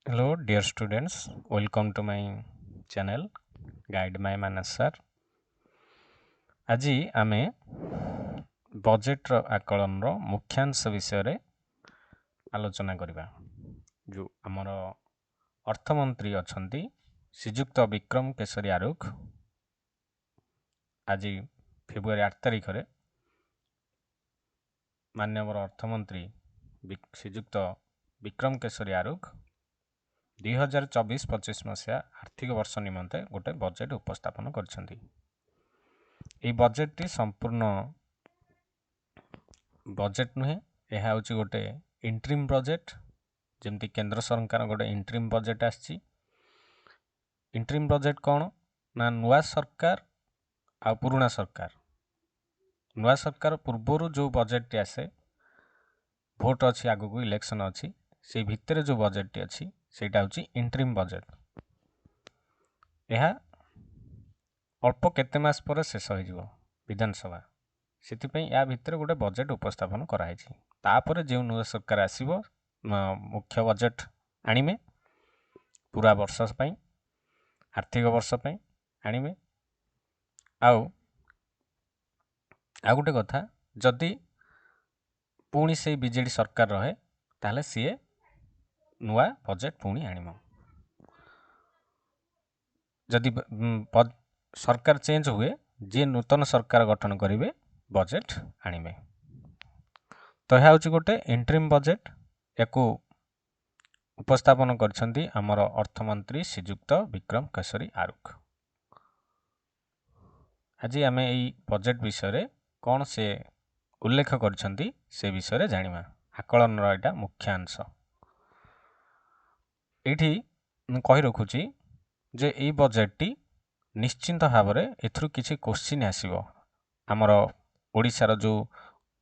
Hello, dear students. Welcome to my channel, Guide My Manas Sir. ଆଜି ଆମେ ବଜେଟ୍ର ଆକଳନର ମୁଖ୍ୟାଂଶ ବିଷୟରେ ଆଲୋଚନା କରିବା। ଯେଉଁ ଆମର ଅର୍ଥମନ୍ତ୍ରୀ ଅଛନ୍ତି ଶ୍ରୀଯୁକ୍ତ ବିକ୍ରମ କେଶରୀ ଆରୁଖ ଆଜି ଫେବୃଆରୀ 8 ତାରିଖରେ ମାନ୍ୟବର ଅର୍ଥମନ୍ତ୍ରୀ ଶ୍ରୀଯୁକ୍ତ ବିକ୍ରମ କେଶରୀ ଆରୁଖ 2024-25 ମସିହା ଆର୍ଥିକ ବର୍ଷ ନିମନ୍ତେ ଗୋଟେ ବଜେଟ୍ ଉପସ୍ଥାପନ କରିଛନ୍ତି। এই ବଜେଟ୍ଟି ସମ୍ପୂର୍ଣ୍ଣ ବଜେଟ୍ ନୁହେଁ, ଏହା ହେଉଛି ଗୋଟେ ଇଣ୍ଟ୍ରିମ୍ ବଜେଟ୍। ଯେମିତି କେନ୍ଦ୍ର ସରକାର ଗୋଟେ ଇଣ୍ଟ୍ରିମ୍ ବଜେଟ୍ ଆସିଛି। ଇଣ୍ଟ୍ରିମ୍ ବଜେଟ୍ କ'ଣ ନା ନୂଆ ସରକାର ଆଉ ପୁରୁଣା ସରକାର, ନୂଆ ସରକାର ପୂର୍ବରୁ ଯେଉଁ ବଜେଟ୍ଟି ଆସେ, ଭୋଟ୍ ଅଛି, ଆଗକୁ ଇଲେକ୍ସନ୍ ଅଛି, ସେଇ ଭିତରେ ଯେଉଁ ବଜେଟ୍ଟି ଅଛି ସେଇଟା ହେଉଛି ଇଣ୍ଟ୍ରିମ୍ ବଜେଟ୍। ଏହା ଅଳ୍ପ କେତେ ମାସ ପରେ ଶେଷ ହୋଇଯିବ ବିଧାନସଭା, ସେଥିପାଇଁ ୟା ଭିତରେ ଗୋଟେ ବଜେଟ୍ ଉପସ୍ଥାପନ କରାଯାଇଛି। ତାପରେ ଯେଉଁ ନୂଆ ସରକାର ଆସିବ ମୁଖ୍ୟ ବଜେଟ୍ ଆଣିବେ ପୁରା ବର୍ଷ ପାଇଁ, ଆର୍ଥିକ ବର୍ଷ ପାଇଁ ଆଣିବେ। ଆଉ ଗୋଟେ କଥା, ଯଦି ପୁଣି ସେଇ ବିଜେଡ଼ି ସରକାର ରହେ ତାହେଲେ ସିଏ ନୂଆ ବଜେଟ୍ ପୁଣି ଆଣିବ। ଯଦି ସରକାର ଚେଞ୍ଜ ହୁଏ, ଯିଏ ନୂତନ ସରକାର ଗଠନ କରିବେ ବଜେଟ୍ ଆଣିବେ। ତ ଏହା ହେଉଛି ଗୋଟେ ଇଣ୍ଟ୍ରିମ୍ ବଜେଟ୍। ୟାକୁ ଉପସ୍ଥାପନ କରିଛନ୍ତି ଆମର ଅର୍ଥମନ୍ତ୍ରୀ ଶ୍ରୀଯୁକ୍ତ ବିକ୍ରମ କେଶରୀ ଆରୁଖ। ଆଜି ଆମେ ଏଇ ବଜେଟ୍ ବିଷୟରେ କ'ଣ ସେ ଉଲ୍ଲେଖ କରିଛନ୍ତି ସେ ବିଷୟରେ ଜାଣିବା। ଆକଳନର ଏଇଟା ମୁଖ୍ୟାଂଶ। ଏଇଠି ମୁଁ କହି ରଖୁଛି ଯେ ଏଇ ବଜେଟ୍ଟି ନିଶ୍ଚିନ୍ତ ଭାବରେ ଏଥିରୁ କିଛି କୋଶ୍ଚିନ୍ ଆସିବ। ଆମର ଓଡ଼ିଶାର ଯେଉଁ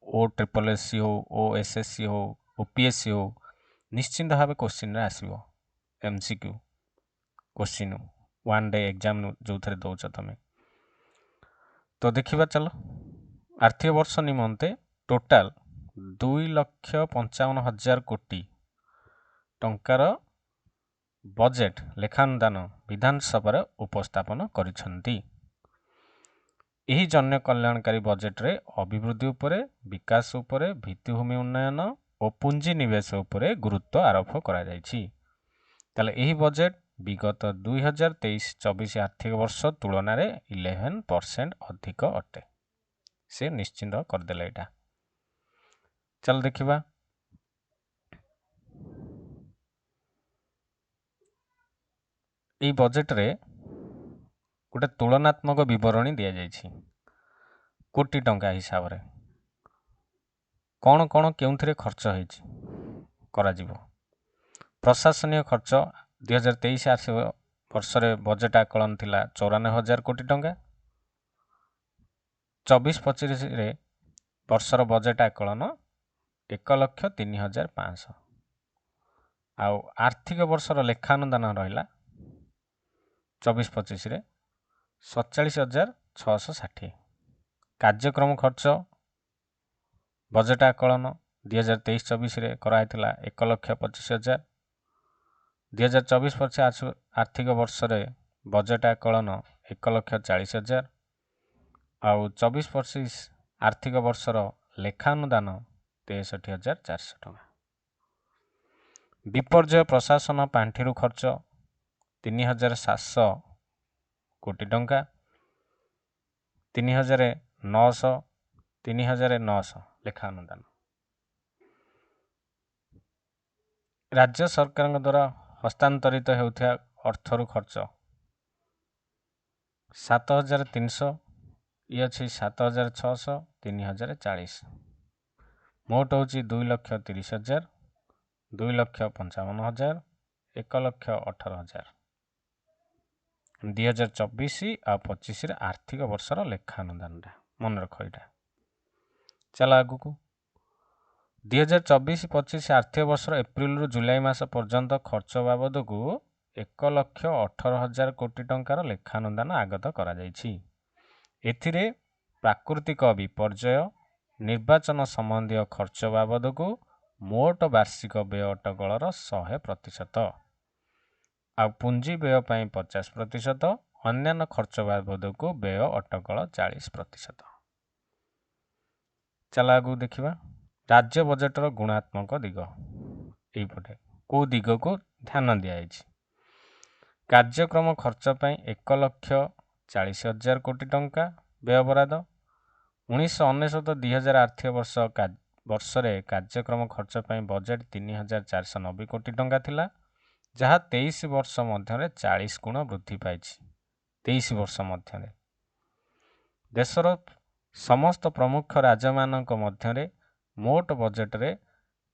OSSC ହଉ, OSSC ହଉ, OPSC ହଉ, ନିଶ୍ଚିନ୍ତ ଭାବେ କୋଶ୍ଚିନ୍ରେ ଆସିବ। MCQ question, one day exam ଯେଉଁଥିରେ ଦେଉଛ ତମେ। ତ ଦେଖିବା ଚାଲ। ଆର୍ଥିକ ବର୍ଷ ନିମନ୍ତେ ଟୋଟାଲ 2,55,000 କୋଟି ଟଙ୍କାର ବଜେଟ୍ ଲେଖାନୁଦାନ ବିଧାନସଭାରେ ଉପସ୍ଥାପନ କରିଛନ୍ତି। ଏହି ଜନ କଲ୍ୟାଣକାରୀ ବଜେଟ୍ରେ ଅଭିବୃଦ୍ଧି ଉପରେ, ବିକାଶ ଉପରେ, ଭିତ୍ତିଭୂମି ଉନ୍ନୟନ ଓ ପୁଞ୍ଜିନିବେଶ ଉପରେ ଗୁରୁତ୍ୱ ଆରୋପ କରାଯାଇଛି। ତାହେଲେ ଏହି ବଜେଟ୍ ବିଗତ 2023-24 ଆର୍ଥିକ ବର୍ଷ ତୁଳନାରେ 11% ଅଧିକ ଅଟେ। ସେ ନିଶ୍ଚିନ୍ତ କରିଦେଲେ ଏଇଟା। ଚାଲ ଦେଖିବା। ଏଇ ବଜେଟ୍ରେ ଗୋଟେ ତୁଳନାତ୍ମକ ବିବରଣୀ ଦିଆଯାଇଛି କୋଟି ଟଙ୍କା ହିସାବରେ କ'ଣ କ'ଣ କେଉଁଥିରେ ଖର୍ଚ୍ଚ ହେଇଛି କରାଯିବ। ପ୍ରଶାସନୀୟ ଖର୍ଚ୍ଚ 2023 ଆର୍ଥିକ ବର୍ଷରେ ବଜେଟ୍ ଆକଳନ ଥିଲା 94,000 କୋଟି ଟଙ୍କା। 24-25ରେ ବର୍ଷର ବଜେଟ୍ ଆକଳନ 1,03,500। ଆଉ ଆର୍ଥିକ ବର୍ଷର ଲେଖାନୁଦାନ ରହିଲା 24-25ରେ 47,660। କାର୍ଯ୍ୟକ୍ରମ ଖର୍ଚ୍ଚ ବଜେଟ୍ ଆକଳନ 2023-24ରେ କରାଯାଇଥିଲା 1,25,000। 2024-25 ଆର୍ଥିକ ବର୍ଷରେ ବଜେଟ୍ ଆକଳନ 1,40,000। ଆଉ 24-25 ଆର୍ଥିକ ବର୍ଷର ଲେଖାନୁଦାନ 63,400 ଟଙ୍କା। ବିପର୍ଯ୍ୟୟ ପ୍ରଶାସନ ପାଣ୍ଠିରୁ ଖର୍ଚ୍ଚ 3,700 କୋଟି ଟଙ୍କା। 3,900 ଲେଖାନୁଦାନ। ରାଜ୍ୟ ସରକାରଙ୍କ ଦ୍ୱାରା ହସ୍ତାନ୍ତରିତ ହେଉଥିବା ଅର୍ଥରୁ ଖର୍ଚ୍ଚ 7,300, ଇଏ ଅଛି 7,600, 3,040। ମୋଟ ହେଉଛି 2,30,000, 2,55,000, 1,18,000। 2024 ଆଉ 25ରେ ଆର୍ଥିକ ବର୍ଷର ଲେଖାନୁଦାନଟା ମନେ ରଖ ଏଇଟା। ଚାଲ ଆଗକୁ। 2024-25 ଆର୍ଥିକ ବର୍ଷର ଏପ୍ରିଲରୁ ଜୁଲାଇ ମାସ ପର୍ଯ୍ୟନ୍ତ ଖର୍ଚ୍ଚ ବାବଦକୁ 1,18,000 କୋଟି ଟଙ୍କାର ଲେଖାନୁଦାନ ଆଗତ କରାଯାଇଛି। ଏଥିରେ ପ୍ରାକୃତିକ ବିପର୍ଯ୍ୟୟ, ନିର୍ବାଚନ ସମ୍ବନ୍ଧୀୟ ଖର୍ଚ୍ଚ ବାବଦକୁ ମୋଟ ବାର୍ଷିକ ବ୍ୟୟ ଅଟକଳର 100%। ଆଉ ପୁଞ୍ଜି ବ୍ୟୟ ପାଇଁ 50%, ଅନ୍ୟାନ୍ୟ ଖର୍ଚ୍ଚ ବାବଦକୁ ବ୍ୟୟ ଅଟକଳ 40%। ଚାଲ ଆଗକୁ ଦେଖିବା ରାଜ୍ୟ ବଜେଟର ଗୁଣାତ୍ମକ ଦିଗ। ଏଇପଟେ କେଉଁ ଦିଗକୁ ଧ୍ୟାନ ଦିଆଯାଇଛି? କାର୍ଯ୍ୟକ୍ରମ ଖର୍ଚ୍ଚ ପାଇଁ 1,40,000 କୋଟି ଟଙ୍କା ବ୍ୟୟବରାଦ। 1999-2000 ଆର୍ଥିକ ବର୍ଷରେ କାର୍ଯ୍ୟକ୍ରମ ଖର୍ଚ୍ଚ ପାଇଁ ବଜେଟ୍ 3,490 କୋଟି ଟଙ୍କା ଥିଲା, ଯାହା 23 ବର୍ଷ ମଧ୍ୟରେ 40 ଗୁଣ ବୃଦ୍ଧି ପାଇଛି। 23 ବର୍ଷ ମଧ୍ୟରେ ଦେଶର ସମସ୍ତ ପ୍ରମୁଖ ରାଜ୍ୟମାନଙ୍କ ମଧ୍ୟରେ ମୋଟ ବଜେଟରେ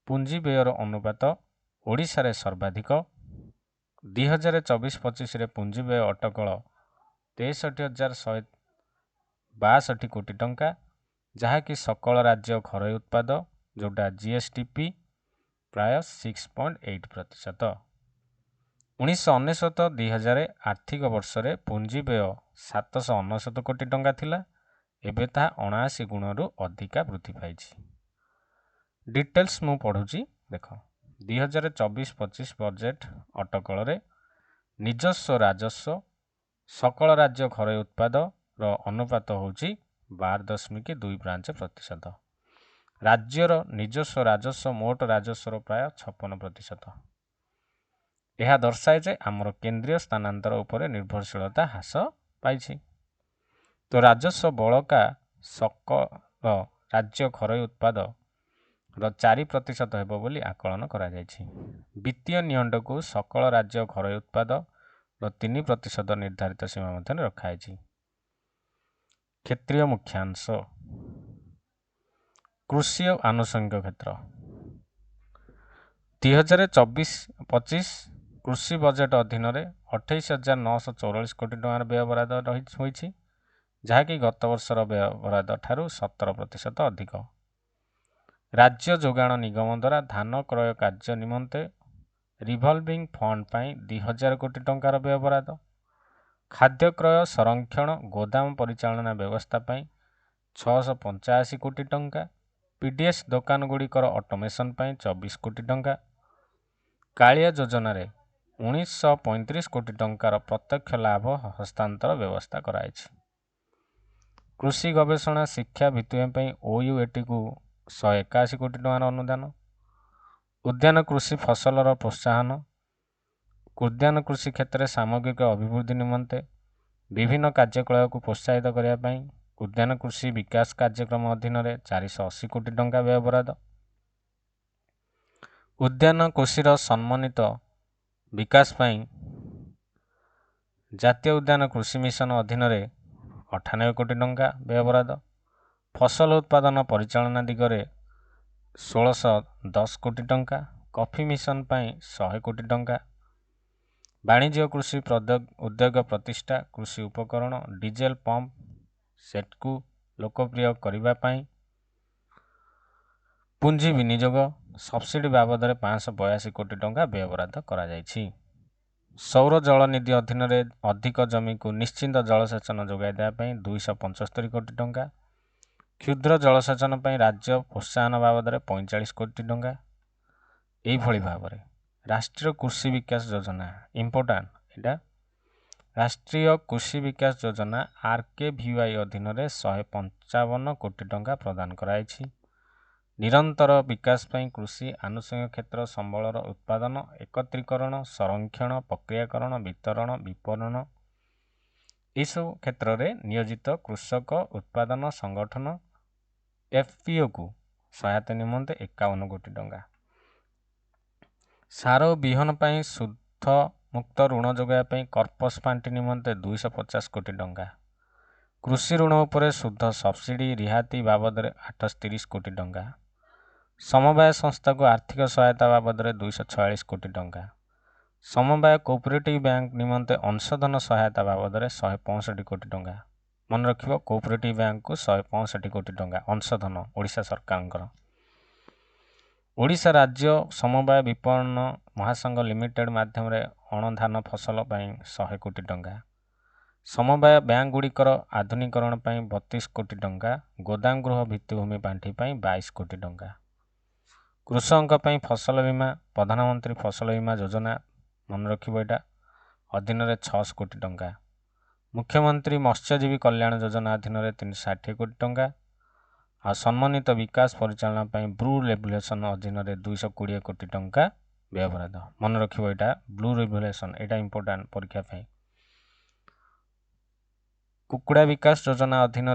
ପୁଞ୍ଜି ବ୍ୟୟର ଅନୁପାତ ଓଡ଼ିଶାରେ ସର୍ବାଧିକ। 2024-25ରେ ପୁଞ୍ଜି ବ୍ୟୟ ଅଟକଳ 63,162 କୋଟି ଟଙ୍କା, ଯାହାକି ସକଳ ରାଜ୍ୟ ଘରୋଇ ଉତ୍ପାଦ ଯେଉଁଟା GSDP ପ୍ରାୟ 6.8%। 1999-2000 ଆର୍ଥିକ ବର୍ଷରେ ପୁଞ୍ଜି ବ୍ୟୟ 799 କୋଟି ଟଙ୍କା ଥିଲା, ଏବେ ତାହା 79 ଗୁଣରୁ ଅଧିକା ବୃଦ୍ଧି ପାଇଛି। ଡିଟେଲ୍ସ ମୁଁ ପଢ଼ୁଛି ଦେଖ। 2024-25 ବଜେଟ୍ ଅଟକଳରେ ନିଜସ୍ୱ ରାଜସ୍ୱ ସକଳ ରାଜ୍ୟ ଘରୋଇ ଉତ୍ପାଦର ଅନୁପାତ ହେଉଛି 12.2%। ରାଜ୍ୟର ନିଜସ୍ୱ ରାଜସ୍ୱ ମୋଟ ରାଜସ୍ୱର ପ୍ରାୟ 56%। ଏହା ଦର୍ଶାଏ ଯେ ଆମର କେନ୍ଦ୍ରୀୟ ସ୍ଥାନାନ୍ତର ଉପରେ ନିର୍ଭରଶୀଳତା ହ୍ରାସ ପାଇଛି। ତ ରାଜସ୍ୱ ବଳକା ସକଳ ରାଜ୍ୟ ଘରୋଇ ଉତ୍ପାଦର 4% ହେବ ବୋଲି ଆକଳନ କରାଯାଇଛି। ବିତ୍ତୀୟ ନିଅଣ୍ଟକୁ ସକଳ ରାଜ୍ୟ ଘରୋଇ ଉତ୍ପାଦର 3% ନିର୍ଦ୍ଧାରିତ ସୀମା ମଧ୍ୟରେ ରଖାଯାଇଛି। କ୍ଷେତ୍ରୀୟ ମୁଖ୍ୟାଂଶ। କୃଷି ଓ ଆନୁଷଙ୍ଗିକ କ୍ଷେତ୍ର। 2024-25 କୃଷି ବଜେଟ୍ ଅଧୀନରେ 28,944 କୋଟି ଟଙ୍କାର ବ୍ୟୟବରାଦ ହୋଇଛି, ଯାହାକି ଗତ ବର୍ଷର ବ୍ୟୟବରାଦ ଠାରୁ 17% ଅଧିକ। ରାଜ୍ୟ ଯୋଗାଣ ନିଗମ ଦ୍ୱାରା ଧାନ କ୍ରୟ କାର୍ଯ୍ୟ ନିମନ୍ତେ ରିଭଲଭିଂ ଫଣ୍ଡ ପାଇଁ 2,000 କୋଟି ଟଙ୍କାର ବ୍ୟୟବରାଦ। ଖାଦ୍ୟ କ୍ରୟ ସଂରକ୍ଷଣ ଗୋଦାମ ପରିଚାଳନା ବ୍ୟବସ୍ଥା ପାଇଁ 685 କୋଟି ଟଙ୍କା। PDS ଦୋକାନଗୁଡ଼ିକର ଅଟୋମେସନ୍ ପାଇଁ 24 କୋଟି ଟଙ୍କା। କାଳିଆ ଯୋଜନାରେ 1,935 କୋଟି ଟଙ୍କାର ପ୍ରତ୍ୟକ୍ଷ ଲାଭ ହସ୍ତାନ୍ତର ବ୍ୟବସ୍ଥା କରାଯାଇଛି। କୃଷି ଗବେଷଣା ଶିକ୍ଷା ଭିତ୍ତିଭୂମି ପାଇଁ OUATକୁ 181 କୋଟି ଟଙ୍କାର ଅନୁଦାନ। ଉଦ୍ୟାନ କୃଷି ଫସଲର ପ୍ରୋତ୍ସାହନ। ଉଦ୍ୟାନ କୃଷି କ୍ଷେତ୍ରରେ ସାମଗ୍ରିକ ଅଭିବୃଦ୍ଧି ନିମନ୍ତେ ବିଭିନ୍ନ କାର୍ଯ୍ୟକଳାପକୁ ପ୍ରୋତ୍ସାହିତ କରିବା ପାଇଁ ଉଦ୍ୟାନ କୃଷି ବିକାଶ କାର୍ଯ୍ୟକ୍ରମ ଅଧୀନରେ 480 କୋଟି ଟଙ୍କା ବ୍ୟୟବରାଦ। ଉଦ୍ୟାନ କୃଷିର ସମନ୍ୱିତ ବିକାଶ ପାଇଁ ଜାତୀୟ ଉଦ୍ୟାନ କୃଷି ମିଶନ ଅଧୀନରେ 98 କୋଟି ଟଙ୍କା ବ୍ୟୟବରାଦ। ଫସଲ ଉତ୍ପାଦନ ପରିଚାଳନା ଦିଗରେ 1,610 କୋଟି ଟଙ୍କା। କଫି ମିଶନ ପାଇଁ 100 କୋଟି ଟଙ୍କା। ବାଣିଜ୍ୟ କୃଷି ଉଦ୍ୟୋଗ ପ୍ରତିଷ୍ଠା, କୃଷି ଉପକରଣ, ଡିଜେଲ ପମ୍ପ ସେଟ୍କୁ ଲୋକପ୍ରିୟ କରିବା ପାଇଁ ପୁଞ୍ଜି ବିନିଯୋଗ, ସବସିଡି ବାବଦରେ 582 କୋଟି ଟଙ୍କା ବ୍ୟୟବରାଦ କରାଯାଇଛି। ସୌର ଜଳ ନିଧି ଅଧୀନରେ ଅଧିକ ଜମିକୁ ନିଶ୍ଚିତ ଜଳସେଚନ ଯୋଗାଇ ଦେବା ପାଇଁ 275 କୋଟି ଟଙ୍କା। କ୍ଷୁଦ୍ର ଜଳସେଚନ ପାଇଁ ରାଜ୍ୟ ପ୍ରୋତ୍ସାହନ ବାବଦରେ 45 କୋଟି ଟଙ୍କା। ଏଇଭଳି ଭାବରେ ରାଷ୍ଟ୍ରୀୟ କୃଷି ବିକାଶ ଯୋଜନା ଇମ୍ପୋର୍ଟାଣ୍ଟ ଏଇଟା ରାଷ୍ଟ୍ରୀୟ କୃଷି ବିକାଶ ଯୋଜନା RKVY ଅଧୀନରେ 155 କୋଟି ଟଙ୍କା ପ୍ରଦାନ କରାଯାଇଛି। ନିରନ୍ତର ବିକାଶ ପାଇଁ କୃଷି ଆନୁଷଙ୍ଗିକ କ୍ଷେତ୍ର ସମ୍ବଳର ଉତ୍ପାଦନ, ଏକତ୍ରୀକରଣ, ସଂରକ୍ଷଣ, ପ୍ରକ୍ରିୟାକରଣ, ବିତରଣ, ବିପଣନ ଏସବୁ କ୍ଷେତ୍ରରେ ନିୟୋଜିତ କୃଷକ ଉତ୍ପାଦନ ସଂଗଠନ FPOକୁ ସହାୟତା ନିମନ୍ତେ 51 କୋଟି ଟଙ୍କା। ସାର ଓ ବିହନ ପାଇଁ ସୁଧ ମୁକ୍ତ ଋଣ ଯୋଗାଇବା ପାଇଁ କର୍ପସ ପାଣ୍ଠି ନିମନ୍ତେ 250 କୋଟି ଟଙ୍କା। କୃଷି ଋଣ ଉପରେ ସୁଧ ସବସିଡି ରିହାତି ବାବଦରେ 830 କୋଟି ଟଙ୍କା। ସମବାୟ ସଂସ୍ଥାକୁ ଆର୍ଥିକ ସହାୟତା ବାବଦରେ 246 କୋଟି ଟଙ୍କା। ସମବାୟ କୋଅପରେଟିଭ ବ୍ୟାଙ୍କ ନିମନ୍ତେ ଅଂଶଧନ ସହାୟତା ବାବଦରେ 165 କୋଟି ଟଙ୍କା। ମନେ ରଖିବ, କୋଅପରେଟିଭ ବ୍ୟାଙ୍କକୁ 165 କୋଟି ଟଙ୍କା ଅଂଶଧନ ଓଡ଼ିଶା ସରକାରଙ୍କର। ଓଡ଼ିଶା ରାଜ୍ୟ ସମବାୟ ବିପଣନ ମହାସଂଘ ଲିମିଟେଡ୍ ମାଧ୍ୟମରେ ଅଣଧାନ ଫସଲ ପାଇଁ 100 କୋଟି ଟଙ୍କା। ସମବାୟ ବ୍ୟାଙ୍କଗୁଡ଼ିକର ଆଧୁନିକୀକରଣ ପାଇଁ 32 କୋଟି ଟଙ୍କା। ଗୋଦାମ ଗୃହ ଭିତ୍ତିଭୂମି ପାଣ୍ଠି ପାଇଁ 22 କୋଟି ଟଙ୍କା। କୃଷକଙ୍କ ପାଇଁ ଫସଲ ବୀମା, ପ୍ରଧାନମନ୍ତ୍ରୀ ଫସଲ ବୀମା ଯୋଜନା ମନେ ରଖିବ ଏଇଟା अधीन 600 कोटी टंका। मुख्यमंत्री मत्स्यजीवी कल्याण योजना अधीन 360 कोटी टंका। आ सम्मानित विकास परिचालना ब्लू रेगुलेशन अधीन 220 कोटी टंका व्ययबराद। मन रखिबो एटा ब्लू रेगुलेशन, एटा इंपोर्टेंट परीक्षा पे। कुकुड़ा विकास योजना अधीन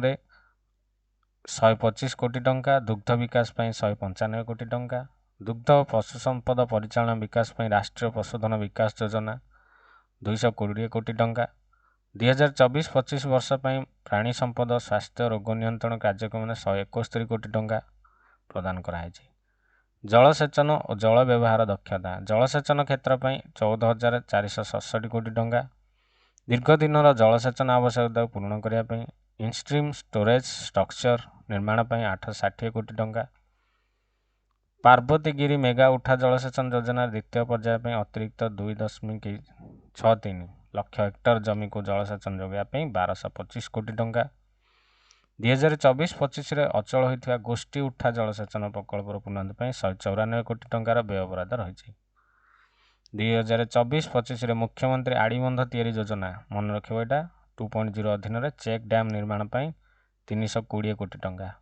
125 कोटी टंका। दुग्ध विकास 195 कोटी टंका। दुग्ध और पशु संपद परिचालन विकास राष्ट्रीय पशुधन विकास योजना 220 कोटी टंका। 2024-25 वर्ष प्राणी संपद स्वास्थ्य रोग नियंत्रण कार्यक्रम 171 कोटी टंका प्रदान कराई। जलसेचन और जल व्यवहार दक्षता जलसेचन क्षेत्र 14,467 कोटी टंका। दीर्घ दिन जलसेचन आवश्यकता पूर्ण करने इनस्ट्रीम स्टोरेज स्ट्रक्चर निर्माण 860 कोटी टंका। पार्वतीगिरी मेगा उठा जलसेचन योजना द्वितीय पर्याय अतिरिक्त 2.63 लक्ष हेक्टर जमी को जलसेचन जोगाइबा 1225 कोटी टंका। 2024-25 अचल होता गोष्ठी उठा जलसेचन प्रकल्पर पूर्णांत 194 कोटी टंकार व्ययबराद रही। 2024-25 मुख्यमंत्री आड़ीबंध तैयारी योजना मन रखिबो एटा 2.0 अधीन चेक डैम निर्माण 320 कोटी टंका।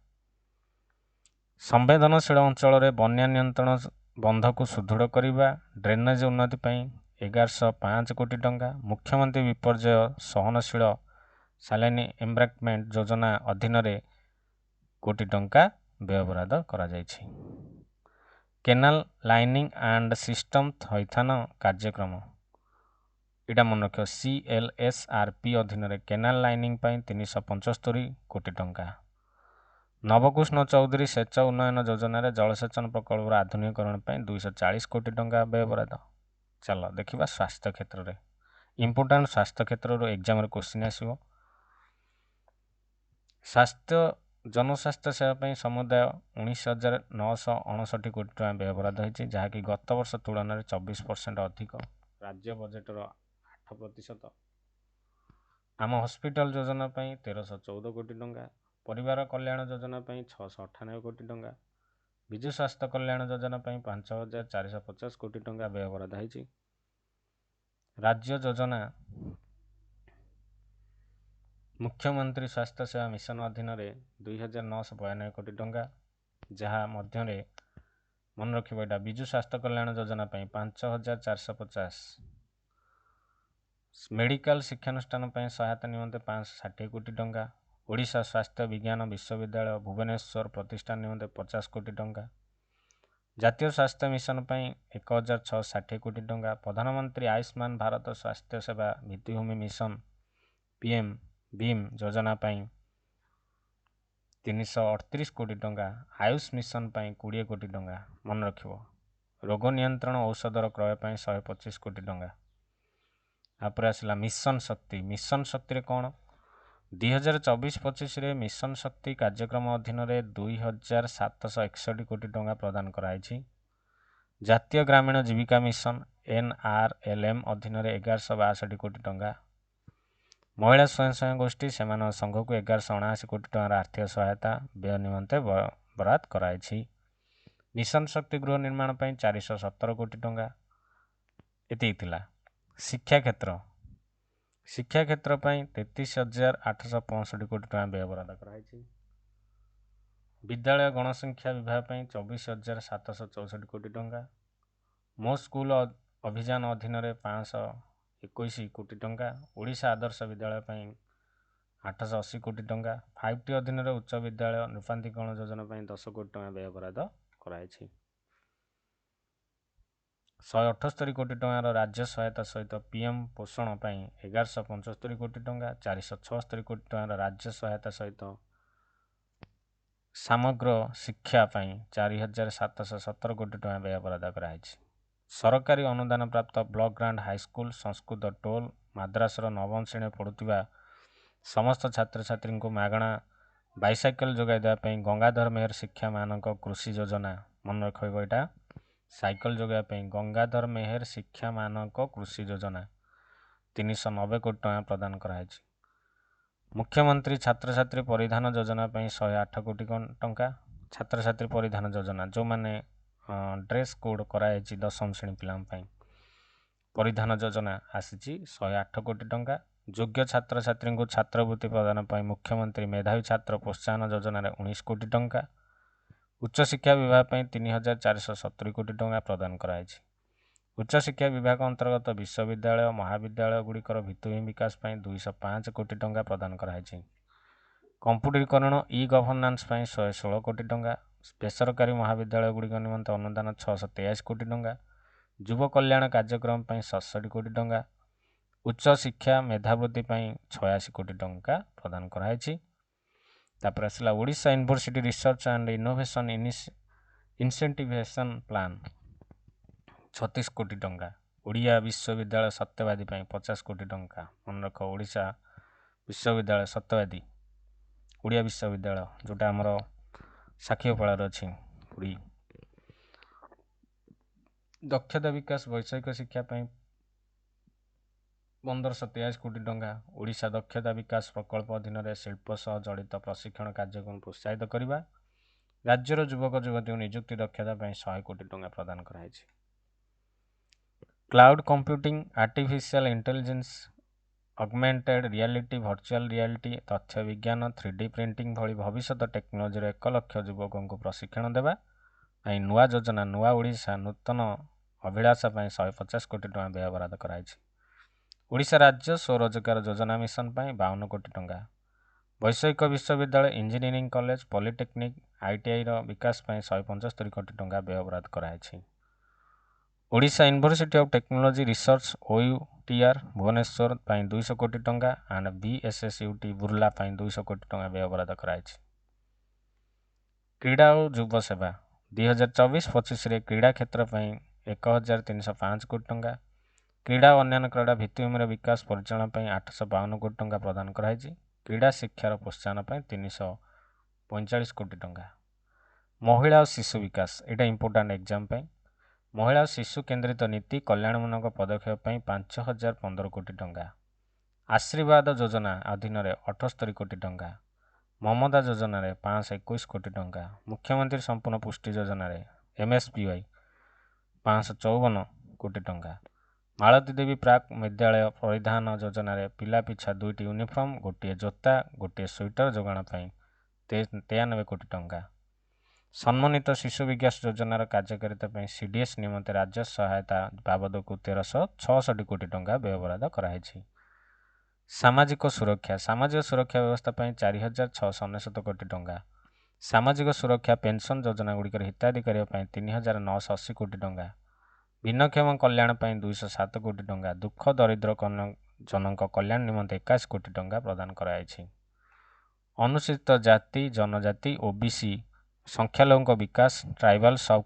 संवेदनशील अंचल बन्या नियंत्रण बंध को सुदृढ़ करने ड्रेनेज उन्नति 1105 कोटी टंका। मुख्यमंत्री विपर्यय सहनशील सालानी एम्ब्रेकमेंट योजना अधीन कोटी टंका व्ययबराद करा जायछि। केनाल लाइनिंग एंड सिस्टम थैथान कार्यक्रम इटा मन रख CLSRP अधीन केनाल लाइनिंग 375 कोटी टंका। नवकृष्ण चौधरी सेच उन्नयन योजना जलसेचन प्रकल्प आधुनिकीकरण 240 कोटी टंका व्ययबराद। चलो देखा स्वास्थ्य क्षेत्र में इंपोर्टेंट स्वास्थ्य क्षेत्र एग्जाम क्वेश्चन आसो। स्वास्थ्य जनस्वास्थ्य सेवा समुदाय 19,959 कोटी टंका व्ययबराद होती, जहाँकि गत वर्ष तुलन 24% अधिक। राज्य बजेटर 8%। आम हॉस्पिटल योजना 1314 कोटी टंका। परिवार कल्याण योजना 698 कोटी टंका। विजु स्वास्थ्य कल्याण योजना 5,450 कोटी टंका व्ययबराद होती। राज्य योजना मुख्यमंत्री स्वास्थ्य सेवा मिशन अधीन 2,992 कोटी टंका, जहाँ मध्य मन रखिबो एटा विजु स्वास्थ्य कल्याण योजना 5,450। मेडिकल शिक्षानुष्ठान सहायता निमंते 560 कोटी टंका। ओडिशा स्वास्थ्य विज्ञान विश्वविद्यालय भुवनेश्वर प्रतिष्ठान निमंते 50 कोटी टंका। जातीय स्वास्थ्य मिशन 1,660 कोटी टंका। प्रधानमंत्री आयुष्मान भारत स्वास्थ्य सेवा भित्तिभूमि मिशन PM बीम योजना 338 कोटी टंका। आयुष मिशन 20 कोटी टंका। मन रखिबो रोग नियंत्रण औषधर क्रय 125 कोटी टंका। आपरे आसला मिशन शक्ति। मिशन शक्ति रे कौन 2024-25 मिशन शक्ति कार्यक्रम अधीन 2,761 कोटी टंका प्रदान कराई। जातीय ग्रामीण जीविका मिशन NRLM अधीन 1,162 कोटी टंका। महिला स्वयं सहायक गोष्ठी से संघ को 1,179 कोटी टंकार आर्थिक सहायता व्यय निमंते बराद कराई। मिशन शक्ति गृह निर्माण 417 कोटी टंका। एति शिक्षा क्षेत्र 33,865 कोटी टंका व्यय बराद कराई। विद्यालय गणसंख्या विभाग 24,764 कोटी टंका। मो स्कूल अभियान अधीन 521 कोटी टंका। ओडिशा आदर्श विद्यालय 880 कोटी टंका। 5T अधीन उच्च विद्यालय नूपांतिकरण योजना 10 कोटी टंका व्यय बराद कराई। 178 कोटी टंकार राज्य सहायता सहित PM पोषण 1,175 कोटी टंका। 476 कोटी टंकार राज्य सहायता सहित समग्र शिक्षा 4,717 कोटी टंका व्यय बराद कराई। सरकारी अनुदान प्राप्त ब्लॉक ग्रांट हाईस्कूल संस्कृत टोल मद्रासर 9म श्रेणी पढ़ुवा समस्त छात्र छात्री को मागणा बाइसाइकेल जोगाई देवाई गंगाधर मेहर शिक्षा मानक कृषि योजना मन रखो यहाँ साइकेल जोगाई गंगाधर मेहर शिक्षा मानक कृषि योजना 390 कोटी टंका प्रदान कराई। मुख्यमंत्री छात्र छात्री परिधान योजना 108 कोटी टंका। छात्र छात्री परिधान योजना जो माने ड्रेस कोड कराई 10म श्रेणी पिला ପରିଧାନ ଯୋଜନା ଆସିଛି 108 କୋଟି ଟଙ୍କା। ଯୋଗ୍ୟ ଛାତ୍ରଛାତ୍ରୀଙ୍କୁ ଛାତ୍ରବୃତ୍ତି ପ୍ରଦାନ ପାଇଁ ମୁଖ୍ୟମନ୍ତ୍ରୀ ମେଧାବୀ ଛାତ୍ର ପ୍ରୋତ୍ସାହନ ଯୋଜନାରେ 19 କୋଟି ଟଙ୍କା। ଉଚ୍ଚଶିକ୍ଷା ବିଭାଗ ପାଇଁ 3,470 କୋଟି ଟଙ୍କା ପ୍ରଦାନ କରାଯାଇଛି। ଉଚ୍ଚଶିକ୍ଷା ବିଭାଗ ଅନ୍ତର୍ଗତ ବିଶ୍ୱବିଦ୍ୟାଳୟ ମହାବିଦ୍ୟାଳୟ ଗୁଡ଼ିକର ଭିତ୍ତିଭୂମି ବିକାଶ ପାଇଁ 205 କୋଟି ଟଙ୍କା ପ୍ରଦାନ କରାଯାଇଛି। କମ୍ପ୍ୟୁଟରୀକରଣ ଇ ଗଭର୍ଣ୍ଣାନ୍ସ ପାଇଁ 116 କୋଟି ଟଙ୍କା। ବେସରକାରୀ ମହାବିଦ୍ୟାଳୟ ଗୁଡ଼ିକ ନିମନ୍ତେ ଅନୁଦାନ 683 କୋଟି ଟଙ୍କା। ଯୁବ କଲ୍ୟାଣ କାର୍ଯ୍ୟକ୍ରମ ପାଇଁ 67 କୋଟି ଟଙ୍କା। ଉଚ୍ଚଶିକ୍ଷା ମେଧାବୃତ୍ତି ପାଇଁ 86 କୋଟି ଟଙ୍କା ପ୍ରଦାନ କରାଯାଇଛି। ତାପରେ ଆସିଲା Odisha university research and innovation incentivation plan 36 crore ଟଙ୍କା। ଓଡ଼ିଆ ବିଶ୍ୱବିଦ୍ୟାଳୟ ସତ୍ୟବାଦୀ ପାଇଁ 50 କୋଟି ଟଙ୍କା। ମନେ ରଖ, ଓଡ଼ିଶା ବିଶ୍ୱବିଦ୍ୟାଳୟ ସତ୍ୟବାଦୀ ଓଡ଼ିଆ ବିଶ୍ୱବିଦ୍ୟାଳୟ ଯେଉଁଟା ଆମର ସାକ୍ଷୀଗୋପାଳରେ ଅଛି ପୁରୀ। ଦକ୍ଷତା ବିକାଶ ବୈଷୟିକ ଶିକ୍ଷା ପାଇଁ 1583 କୋଟି ଟଙ୍କା। ଓଡ଼ିଶା ଦକ୍ଷତା ବିକାଶ ପ୍ରକଳ୍ପ ଅଧୀନରେ ଶିଳ୍ପ ସହ ଜଡ଼ିତ ପ୍ରଶିକ୍ଷଣ କାର୍ଯ୍ୟକ୍ରମ ପ୍ରୋତ୍ସାହିତ କରିବା। ରାଜ୍ୟର ଯୁବକ ଯୁବତୀଙ୍କୁ ନିଯୁକ୍ତି ଦକ୍ଷତା ପାଇଁ 100 କୋଟି ଟଙ୍କା ପ୍ରଦାନ କରାଯାଇଛି। Cloud computing, artificial intelligence, augmented reality, virtual reality, ତଥ୍ୟ ବିଜ୍ଞାନ, 3D ପ୍ରିଣ୍ଟିଂ ଭଳି ଭବିଷ୍ୟତ ଟେକ୍ନୋଲୋଜିର 1 ଲକ୍ଷ ଯୁବକଙ୍କୁ ପ୍ରଶିକ୍ଷଣ ଦେବା ପାଇଁ ନୂଆ ଯୋଜନା ନୂଆ ଓଡ଼ିଶା ନୂତନ ଅଭିଳାଷ ପାଇଁ 150 କୋଟି ଟଙ୍କା ବ୍ୟୟବରାଦ କରାଯାଇଛି। ଓଡ଼ିଶା ରାଜ୍ୟ ସ୍ୱରୋଜଗାର ଯୋଜନା ମିଶନ ପାଇଁ 52 କୋଟି ଟଙ୍କା। ବୈଷୟିକ ବିଶ୍ୱବିଦ୍ୟାଳୟ, ଇଞ୍ଜିନିୟରିଂ କଲେଜ, ପଲିଟେକ୍ନିକ୍, ITIର ବିକାଶ ପାଇଁ 175 କୋଟି ଟଙ୍କା ବ୍ୟୟବରାଦ କରାଯାଇଛି। Odisha university of technology research OUTR Bhubaneswar ପାଇଁ 200 କୋଟି ଟଙ୍କା ଆଣ୍ଡ BSSUT ବୁର୍ଲା ପାଇଁ 200 କୋଟି ଟଙ୍କା ବ୍ୟୟବରାଦ କରାଯାଇଛି। କ୍ରୀଡ଼ା ଓ ଯୁବ ସେବା 2024-25ରେ କ୍ରୀଡ଼ା କ୍ଷେତ୍ର ପାଇଁ 1,305 କୋଟି ଟଙ୍କା। କ୍ରୀଡ଼ା ଓ ଅନ୍ୟାନ୍ୟ କ୍ରୀଡ଼ା ଭିତ୍ତିଭୂମିର ବିକାଶ ପରିଚାଳନା ପାଇଁ 852 କୋଟି ଟଙ୍କା ପ୍ରଦାନ କରାଯାଇଛି। କ୍ରୀଡ଼ା ଶିକ୍ଷାର ପ୍ରୋତ୍ସାହନ ପାଇଁ 345 କୋଟି ଟଙ୍କା। ମହିଳା ଓ ଶିଶୁ ବିକାଶ, ଏଇଟା ଇମ୍ପୋର୍ଟାଣ୍ଟ ଏକ୍ଜାମ୍ ପାଇଁ। ମହିଳା ଓ ଶିଶୁ କେନ୍ଦ୍ରିତ ନୀତି କଲ୍ୟାଣମୂଳକ ପଦକ୍ଷେପ ପାଇଁ 5,015 କୋଟି ଟଙ୍କା। ଆଶୀର୍ବାଦ ଯୋଜନା ଅଧୀନରେ 78 କୋଟି ଟଙ୍କା। ମମତା ଯୋଜନାରେ 521 କୋଟି ଟଙ୍କା। ମୁଖ୍ୟମନ୍ତ୍ରୀ ସମ୍ପୂର୍ଣ୍ଣ ପୁଷ୍ଟି ଯୋଜନାରେ MSPY 554 କୋଟି ଟଙ୍କା। ମାଳତୀ ଦେବୀ ପ୍ରାକ୍ ବିଦ୍ୟାଳୟ ପରିଧାନ ଯୋଜନାରେ ପିଲା ପିଛା 2ଟି ୟୁନିଫର୍ମ, ଗୋଟିଏ ଜୋତା, ଗୋଟିଏ ସ୍ୱେଟର ଯୋଗାଣ ପାଇଁ 93 କୋଟି ଟଙ୍କା। ସମ୍ମାନିତ ଶିଶୁ ବିକାଶ ଯୋଜନାର କାର୍ଯ୍ୟକାରିତା ପାଇଁ CDS ନିମନ୍ତେ ରାଜ୍ୟ ସହାୟତା ବାବଦକୁ 1,366 କୋଟି ଟଙ୍କା ବ୍ୟୟବରାଦ କରାଯାଇଛି। ସାମାଜିକ ସୁରକ୍ଷା ବ୍ୟବସ୍ଥା ପାଇଁ 4,699 କୋଟି ଟଙ୍କା। ସାମାଜିକ ସୁରକ୍ଷା ପେନ୍ସନ୍ ଯୋଜନା ଗୁଡ଼ିକର ହିତାଧିକାରୀଙ୍କ ପାଇଁ 3,980 କୋଟି ଟଙ୍କା। ଭିନ୍ନକ୍ଷମ କଲ୍ୟାଣ ପାଇଁ 207 କୋଟି ଟଙ୍କା। ଦୁଃଖ ଦରିଦ୍ର ଜନଙ୍କ କଲ୍ୟାଣ ନିମନ୍ତେ 81 କୋଟି ଟଙ୍କା ପ୍ରଦାନ କରାଯାଇଛି। ଅନୁସୂଚିତ ଜାତି ଜନଜାତି OBC ସଂଖ୍ୟାଲଘୁଙ୍କ ବିକାଶ ଟ୍ରାଇବାଲ ସବ୍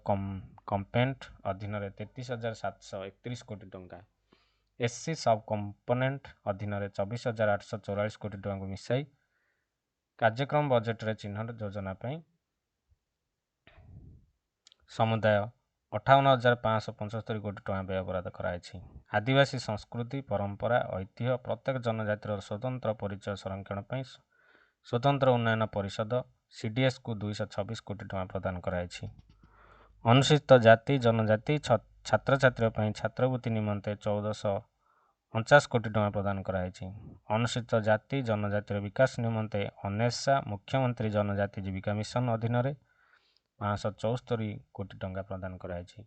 କମ୍ପୋନେଣ୍ଟ ଅଧୀନରେ 33,731 କୋଟି ଟଙ୍କା। SC ସବ୍ କମ୍ପୋନେଣ୍ଟ ଅଧୀନରେ 24,844 କୋଟି ଟଙ୍କାକୁ ମିଶାଇ କାର୍ଯ୍ୟକ୍ରମ ବଜେଟରେ ଚିହ୍ନଟ ଯୋଜନା ପାଇଁ ସମୁଦାୟ 58,575 କୋଟି ଟଙ୍କା ବ୍ୟୟବରାଦ କରାଯାଇଛି। ଆଦିବାସୀ ସଂସ୍କୃତି, ପରମ୍ପରା, ଐତିହ୍ୟ, ପ୍ରତ୍ୟେକ ଜନଜାତିର ସ୍ୱତନ୍ତ୍ର ପରିଚୟ ସଂରକ୍ଷଣ ପାଇଁ ସ୍ୱତନ୍ତ୍ର ଉନ୍ନୟନ ପରିଷଦ CDSକୁ 226 କୋଟି ଟଙ୍କା ପ୍ରଦାନ କରାଯାଇଛି। ଅନୁସୂଚିତ ଜାତି ଜନଜାତି ଛାତ୍ରଛାତ୍ରୀଙ୍କ ପାଇଁ ଛାତ୍ରବୃତ୍ତି ନିମନ୍ତେ 1,450 କୋଟି ଟଙ୍କା ପ୍ରଦାନ କରାଯାଇଛି। ଅନୁସୂଚିତ ଜାତି ଜନଜାତିର ବିକାଶ ନିମନ୍ତେ ଅନେଶା ମୁଖ୍ୟମନ୍ତ୍ରୀ ଜନଜାତି ଜୀବିକା ମିଶନ ଅଧୀନରେ 574 କୋଟି ଟଙ୍କା ପ୍ରଦାନ କରାଯାଇଛି।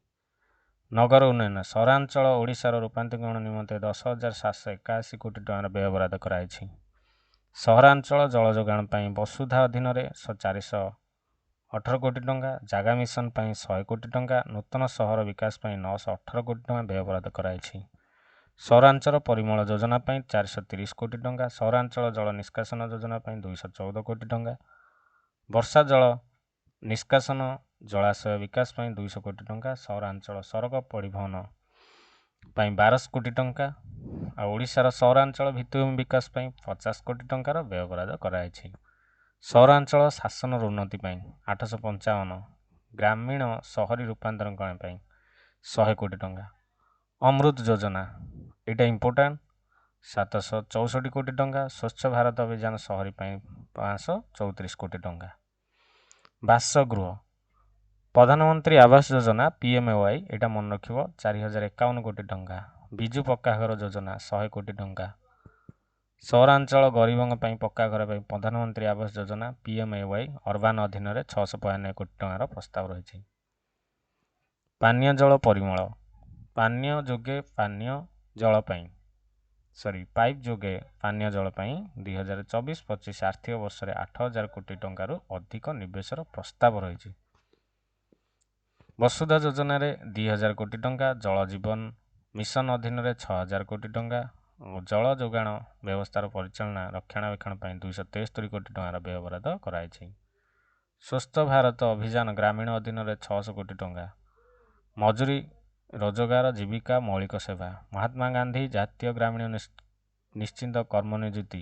ନଗର ଉନ୍ନୟନ ସହରାଞ୍ଚଳ ଓଡ଼ିଶାର ରୂପାନ୍ତରୀକରଣ ନିମନ୍ତେ 10,781 କୋଟି ଟଙ୍କାର ବ୍ୟୟବରାଦ କରାଯାଇଛି। ସହରାଞ୍ଚଳ ଜଳ ଯୋଗାଣ ପାଇଁ ବସୁଧା ଅଧୀନରେ 418 କୋଟି ଟଙ୍କା। ଜାଗା ମିଶନ ପାଇଁ 100 କୋଟି ଟଙ୍କା। ନୂତନ ସହର ବିକାଶ ପାଇଁ 918 କୋଟି ଟଙ୍କା ବ୍ୟୟବରାଦ କରାଯାଇଛି। ସହରାଞ୍ଚଳ ପରିମଳ ଯୋଜନା ପାଇଁ 430 କୋଟି ଟଙ୍କା। ସହରାଞ୍ଚଳ ଜଳ ନିଷ୍କାସନ ଯୋଜନା ପାଇଁ 214 କୋଟି ଟଙ୍କା। ବର୍ଷା ଜଳ ନିଷ୍କାସନ ଜଳାଶୟ ବିକାଶ ପାଇଁ 200 କୋଟି ଟଙ୍କା। ସହରାଞ୍ଚଳ ସଡ଼କ ପରିବହନ ପାଇଁ 12 କୋଟି ଟଙ୍କା। ଆଉ ଓଡ଼ିଶାର ସହରାଞ୍ଚଳ ଭିତ୍ତିଭୂମି ବିକାଶ ପାଇଁ 50 କୋଟି ଟଙ୍କାର ବ୍ୟୟବରାଦ କରାଯାଇଛି। ସହରାଞ୍ଚଳ ଶାସନର ଉନ୍ନତି ପାଇଁ 855, ଗ୍ରାମୀଣ ସହରୀ ରୂପାନ୍ତରୀକରଣ ପାଇଁ 100 କୋଟି ଟଙ୍କା। ଅମୃତ ଯୋଜନା ଏଇଟା ଇମ୍ପୋର୍ଟାଣ୍ଟ 764 କୋଟି ଟଙ୍କା। ସ୍ୱଚ୍ଛ ଭାରତ ଅଭିଯାନ ସହରୀ ପାଇଁ 534 କୋଟି ଟଙ୍କା। ବାସଗୃହ ପ୍ରଧାନମନ୍ତ୍ରୀ ଆବାସ ଯୋଜନା PMAY ଏଇଟା ମନେ ରଖିବ 4051 କୋଟି ଟଙ୍କା। ବିଜୁ ପକ୍କା ଘର ଯୋଜନା 100 କୋଟି ଟଙ୍କା। ସହରାଞ୍ଚଳ ଗରିବଙ୍କ ପାଇଁ ପକ୍କା ଘର ପାଇଁ ପ୍ରଧାନମନ୍ତ୍ରୀ ଆବାସ ଯୋଜନା PMAY ଅର୍ବାନ ଅଧୀନରେ 692 କୋଟି ଟଙ୍କାର ପ୍ରସ୍ତାବ ରହିଛି। ପାନୀୟ ଜଳ ପରିମଳ ପାନୀୟ ଯୋଗେ ପାନୀୟ ଜଳ ପାଇଁ ପାଇପ୍ ଯୋଗେ ପାନୀୟ ଜଳ ପାଇଁ 2024-25 ଆର୍ଥିକ ବର୍ଷରେ 8000 କୋଟି ଟଙ୍କାରୁ ଅଧିକ ନିବେଶର ପ୍ରସ୍ତାବ ରହିଛି। ବସୁଧା ଯୋଜନାରେ 2000 କୋଟି ଟଙ୍କା, ଜଳ ଜୀବନ ମିଶନ ଅଧୀନରେ 6000 କୋଟି ଟଙ୍କା ଓ ଜଳ ଯୋଗାଣ ବ୍ୟବସ୍ଥାର ପରିଚାଳନା ରକ୍ଷଣାବେକ୍ଷଣ ପାଇଁ 273 କୋଟି ଟଙ୍କାର ବ୍ୟୟବରାଦ କରାଯାଇଛି। ସ୍ୱଚ୍ଛ ଭାରତ ଅଭିଯାନ ଗ୍ରାମୀଣ ଅଧୀନରେ 600 କୋଟି ଟଙ୍କା। ମଜୁରୀ ରୋଜଗାର ଜୀବିକା ମୌଳିକ ସେବା ମହାତ୍ମା ଗାନ୍ଧୀ ଜାତୀୟ ଗ୍ରାମୀଣ ନିଶ୍ଚିତ କର୍ମନିଯୁକ୍ତି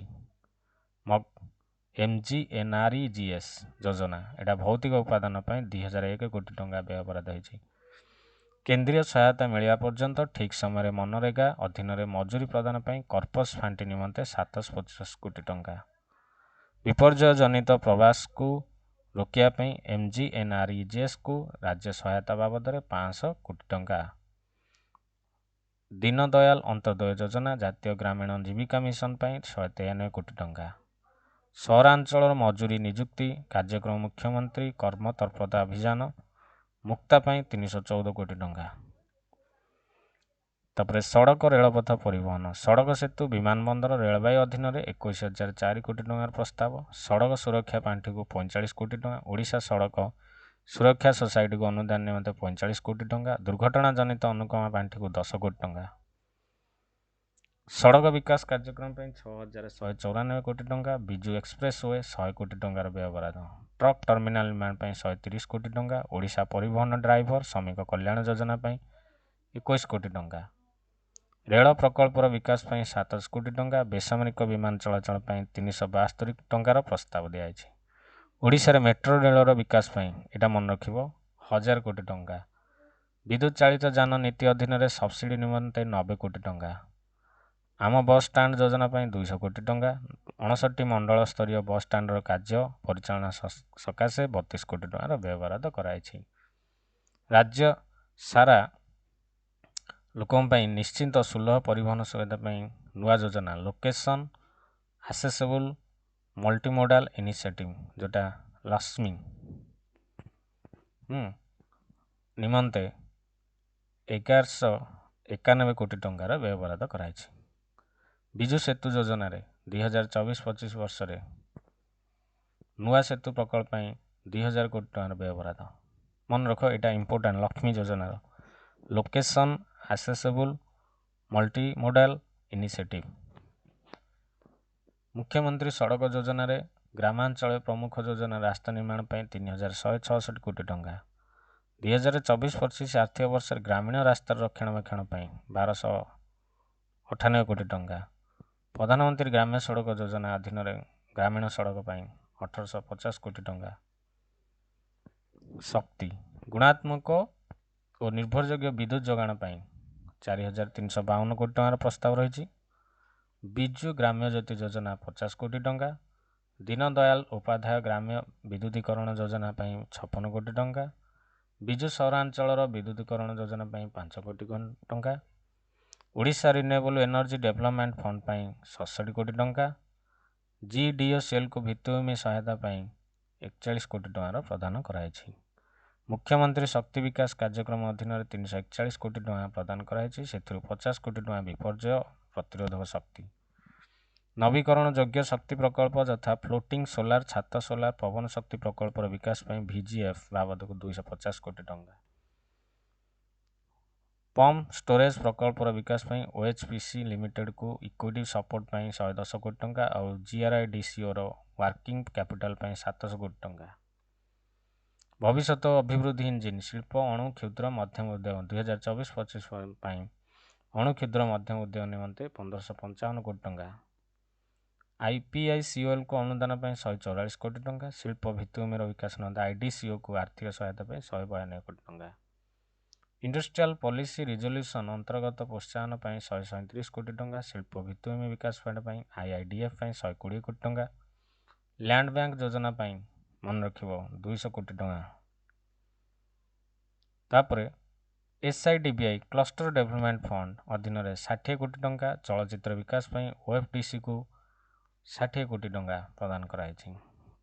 MGNREGS ଯୋଜନା ଏଇଟା ଭୌତିକ ଉପାଦାନ ପାଇଁ 2001 କୋଟି ଟଙ୍କା ବ୍ୟୟବରାଦ ହୋଇଛି। କେନ୍ଦ୍ରୀୟ ସହାୟତା ମିଳିବା ପର୍ଯ୍ୟନ୍ତ ଠିକ୍ ସମୟରେ ମନରେଗା ଅଧୀନରେ ମଜୁରୀ ପ୍ରଦାନ ପାଇଁ କର୍ପସ ଫାଣ୍ଡି ନିମନ୍ତେ 750 କୋଟି ଟଙ୍କା। ବିପର୍ଯ୍ୟୟ ଜନିତ ପ୍ରବାସକୁ ରୋକିବା ପାଇଁ MGNREGSକୁ ରାଜ୍ୟ ସହାୟତା ବାବଦରେ 500 କୋଟି ଟଙ୍କା। ଦୀନଦୟାଲ ଅନ୍ତୋଦୟ ଯୋଜନା ଜାତୀୟ ଗ୍ରାମୀଣ ଜୀବିକା ମିଶନ ପାଇଁ 193 କୋଟି ଟଙ୍କା। ସହରାଞ୍ଚଳର ମଜୁରୀ ନିଯୁକ୍ତି କାର୍ଯ୍ୟକ୍ରମ ମୁଖ୍ୟମନ୍ତ୍ରୀ କର୍ମତତ୍ପରତା ଅଭିଯାନ ମୁକ୍ତା ପାଇଁ 314 କୋଟି ଟଙ୍କା। ତାପରେ ସଡ଼କ ରେଳପଥ ପରିବହନ ସଡ଼କ ସେତୁ ବିମାନବନ୍ଦର ରେଳବାଇ ଅଧୀନରେ 21,004 କୋଟି ଟଙ୍କାର ପ୍ରସ୍ତାବ। ସଡ଼କ ସୁରକ୍ଷା ପାଣ୍ଠିକୁ 45 କୋଟି ଟଙ୍କା। ଓଡ଼ିଶା ସଡ଼କ ସୁରକ୍ଷା ସୋସାଇଟିକୁ ଅନୁଦାନ ନିମନ୍ତେ 45 କୋଟି ଟଙ୍କା। ଦୁର୍ଘଟଣା ଜନିତ ଅନୁକମା ପାଣ୍ଠିକୁ 10 କୋଟି ଟଙ୍କା। ସଡ଼କ ବିକାଶ କାର୍ଯ୍ୟକ୍ରମ ପାଇଁ 6,194 କୋଟି ଟଙ୍କା। ବିଜୁ ଏକ୍ସପ୍ରେସ୍ ୱେ 100 କୋଟି ଟଙ୍କାର ବ୍ୟୟବରାଦ। ଟ୍ରକ୍ ଟର୍ମିନାଲ ନିର୍ମାଣ ପାଇଁ 130 କୋଟି ଟଙ୍କା। ଓଡ଼ିଶା ପରିବହନ ଡ୍ରାଇଭର ଶ୍ରମିକ କଲ୍ୟାଣ ଯୋଜନା ପାଇଁ 21 କୋଟି ଟଙ୍କା। ରେଳ ପ୍ରକଳ୍ପର ବିକାଶ ପାଇଁ 700 କୋଟି ଟଙ୍କା। ବେସାମରିକ ବିମାନ ଚଳାଚଳ ପାଇଁ 372 ଟଙ୍କାର ପ୍ରସ୍ତାବ ଦିଆଯାଇଛି। ଓଡ଼ିଶାରେ ମେଟ୍ରୋ ରେଳର ବିକାଶ ପାଇଁ ଏଇଟା ମନେ ରଖିବ 1000 କୋଟି ଟଙ୍କା। ବିଦ୍ୟୁତ ଚାଳିତ ଯାନ ନୀତି ଅଧୀନରେ ସବସିଡି ନିମନ୍ତେ 90 କୋଟି ଟଙ୍କା। ଆମ ବସ୍ ଷ୍ଟାଣ୍ଡ ଯୋଜନା ପାଇଁ 200 କୋଟି ଟଙ୍କା। 59 ମଣ୍ଡଳ ସ୍ତରୀୟ ବସ୍ ଷ୍ଟାଣ୍ଡର କାର୍ଯ୍ୟ ପରିଚାଳନା ସକାଶେ 32 କୋଟି ଟଙ୍କାର ବ୍ୟୟବରାଦ କରାଯାଇଛି। ରାଜ୍ୟ ସାରା ଲୋକଙ୍କ ପାଇଁ ନିଶ୍ଚିତ ସୁଲଭ ପରିବହନ ସୁବିଧା ପାଇଁ ନୂଆ ଯୋଜନା ଲୋକେସନ୍ ଆସେସେବୁଲ ମଲ୍ଟିମୋଡାଲ ଇନିସିଏଟିଭ ଯେଉଁଟା ଲକ୍ଷ୍ମୀ ନିମନ୍ତେ 1191 କୋଟି ଟଙ୍କାର ବ୍ୟୟବରାଦ କରାଯାଇଛି। ବିଜୁ ସେତୁ ଯୋଜନାରେ 2024-25 ବର୍ଷରେ ନୂଆ ସେତୁ ପ୍ରକଳ୍ପ ପାଇଁ 2000 କୋଟି ଟଙ୍କାର ବ୍ୟୟବରାଦ। ମନେ ରଖ ଏଇଟା ଇମ୍ପୋର୍ଟାଣ୍ଟ ଲକ୍ଷ୍ମୀ ଯୋଜନାର ଲୋକେସନ୍ ଆସେସେବୁଲ ମଲ୍ଟିମୋଡାଲ ଇନିସିଏଟିଭ। ମୁଖ୍ୟମନ୍ତ୍ରୀ ସଡ଼କ ଯୋଜନାରେ ଗ୍ରାମାଞ୍ଚଳ ପ୍ରମୁଖ ଯୋଜନା ରାସ୍ତା ନିର୍ମାଣ ପାଇଁ 3166 କୋଟି ଟଙ୍କା। 2024-25 ଆର୍ଥିକ ବର୍ଷରେ ଗ୍ରାମୀଣ ରାସ୍ତାର ରକ୍ଷଣାବେକ୍ଷଣ ପାଇଁ 1298 କୋଟି ଟଙ୍କା। ପ୍ରଧାନମନ୍ତ୍ରୀ ଗ୍ରାମ୍ୟ ସଡ଼କ ଯୋଜନା ଅଧୀନରେ ଗ୍ରାମୀଣ ସଡ଼କ ପାଇଁ 1850 କୋଟି ଟଙ୍କା। ଶକ୍ତି ଗୁଣାତ୍ମକ ଓ ନିର୍ଭରଯୋଗ୍ୟ ବିଦ୍ୟୁତ୍ ଯୋଗାଣ ପାଇଁ 4352 କୋଟି ଟଙ୍କାର ପ୍ରସ୍ତାବ ରହିଛି। ବିଜୁ ଗ୍ରାମ୍ୟ ଜ୍ୟୋତି ଯୋଜନା 50 କୋଟି ଟଙ୍କା। ଦୀନଦୟାଲ ଉପାଧ୍ୟାୟ ଗ୍ରାମ୍ୟ ବିଦ୍ୟୁତୀକରଣ ଯୋଜନା ପାଇଁ 56 କୋଟି ଟଙ୍କା। ବିଜୁ ସହରାଞ୍ଚଳର ବିଦ୍ୟୁତୀକରଣ ଯୋଜନା ପାଇଁ 5 କୋଟି ଟଙ୍କା। Odisha renewable energy development fund ପାଇଁ 67 କୋଟି ଟଙ୍କା। GDOCLକୁ ଭିତ୍ତିଭୂମି ସହାୟତା ପାଇଁ 41 କୋଟି ଟଙ୍କାର ପ୍ରଦାନ କରାଯାଇଛି। ମୁଖ୍ୟମନ୍ତ୍ରୀ ଶକ୍ତି ବିକାଶ କାର୍ଯ୍ୟକ୍ରମ ଅଧୀନରେ 341 କୋଟି ଟଙ୍କା ପ୍ରଦାନ କରାଯାଇଛି। ସେଥିରୁ 50 କୋଟି ଟଙ୍କା ବିପର୍ଯ୍ୟୟ ପ୍ରତିରୋଧକ ଶକ୍ତି। ନବୀକରଣ ଯୋଗ୍ୟ ଶକ୍ତି ପ୍ରକଳ୍ପ ଯଥା ଫ୍ଲୋଟିଂ ସୋଲାର ଛାତ ସୋଲାର ପବନ ଶକ୍ତି ପ୍ରକଳ୍ପର ବିକାଶ ପାଇଁ VGF ବାବଦକୁ 250 କୋଟି ଟଙ୍କା। ପମ୍ପ ଷ୍ଟୋରେଜ ପ୍ରକଳ୍ପର ବିକାଶ ପାଇଁ OHPC ଲିମିଟେଡକୁ ଇକ୍ୱିଟି ସପୋର୍ଟ ପାଇଁ 110 କୋଟି ଟଙ୍କା ଆଉ GRIDCOର ୱାର୍କିଂ କ୍ୟାପିଟାଲ ପାଇଁ 700 କୋଟି ଟଙ୍କା। ଭବିଷ୍ୟତ ଅଭିବୃଦ୍ଧି ଇଞ୍ଜିନ୍ ଶିଳ୍ପ ଅଣୁ କ୍ଷୁଦ୍ର ମଧ୍ୟମ ଉଦ୍ୟୋଗ 2024-25 ପାଇଁ ଅଣୁ କ୍ଷୁଦ୍ର ମଧ୍ୟମ ଉଦ୍ୟୋଗ ନିମନ୍ତେ 1555 କୋଟି ଟଙ୍କା। IPICOLକୁ ଅନୁଦାନ ପାଇଁ 144 କୋଟି ଟଙ୍କା। ଶିଳ୍ପ ଭିତ୍ତିଭୂମିର ବିକାଶ ନିମନ୍ତେ IDCOକୁ ଆର୍ଥିକ ସହାୟତା ପାଇଁ 192 କୋଟି ଟଙ୍କା। ଇଣ୍ଡଷ୍ଟ୍ରିଆଲ ପଲିସି ରିଜଲ୍ୟୁସନ ଅନ୍ତର୍ଗତ ପ୍ରୋତ୍ସାହନ ପାଇଁ 137 କୋଟି ଟଙ୍କା। ଶିଳ୍ପ ଭିତ୍ତିଭୂମି ବିକାଶ ଫଣ୍ଡ ପାଇଁ IIDF ପାଇଁ 120 କୋଟି ଟଙ୍କା। ଲ୍ୟାଣ୍ଡ ବ୍ୟାଙ୍କ ଯୋଜନା ପାଇଁ ମନେ ରଖିବ 200 କୋଟି ଟଙ୍କା। तापर SIDBI क्लस्टर डेभलपमेंट फंड अधीन 60 कोटी टंका चलचित्र विकास ପାଇଁ OFDC को 60 कोटी टंका प्रदान कराई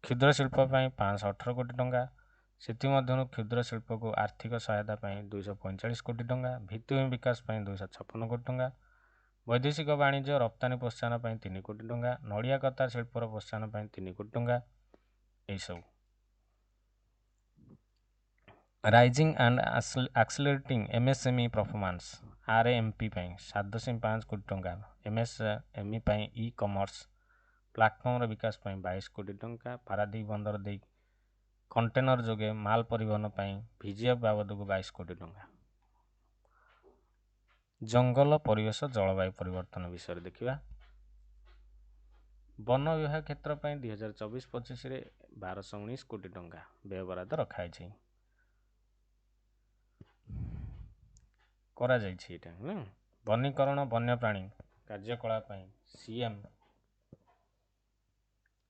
क्षुद्र शिल्प ପାଇଁ 518 कोटी टंका ସେଥିମଧ୍ୟରୁ କ୍ଷୁଦ୍ର ଶିଳ୍ପକୁ ଆର୍ଥିକ ସହାୟତା ପାଇଁ 245 କୋଟି ଟଙ୍କା ଭିତ୍ତିଭୂମି ବିକାଶ ପାଇଁ 256 କୋଟି ଟଙ୍କା ବୈଦେଶିକ ବାଣିଜ୍ୟ ରପ୍ତାନି ପ୍ରୋତ୍ସାହନ ପାଇଁ 3 କୋଟି ଟଙ୍କା ନଡ଼ିଆ କତା ଶିଳ୍ପର ପ୍ରୋତ୍ସାହନ ପାଇଁ 3 କୋଟି ଟଙ୍କା ଏଇସବୁ rising and accelerating MSME performance RAMP ପାଇଁ 7.5 କୋଟି ଟଙ୍କା MSME ପାଇଁ ଇ-କମର୍ସ ପ୍ଲାଟଫର୍ମର ବିକାଶ ପାଇଁ 22 କୋଟି ଟଙ୍କା ପାରାଦୀପ ବନ୍ଦର ଦେଇ कंटेनर जोगे माल परिवहन ପାଇଁ VGF बाबदକୁ 22 कोटी टंका जंगल परिवेश जलवायु परिवर्तन विषय देखिबा वन विभाग क्षेत्र ପାଇଁ 2024-25 रे 1219 कोटी टंका व्यय बराद रखाई छै करा जाई छै एटा वनीकरण वन्यप्राणी कार्यकलाप ପାଇଁ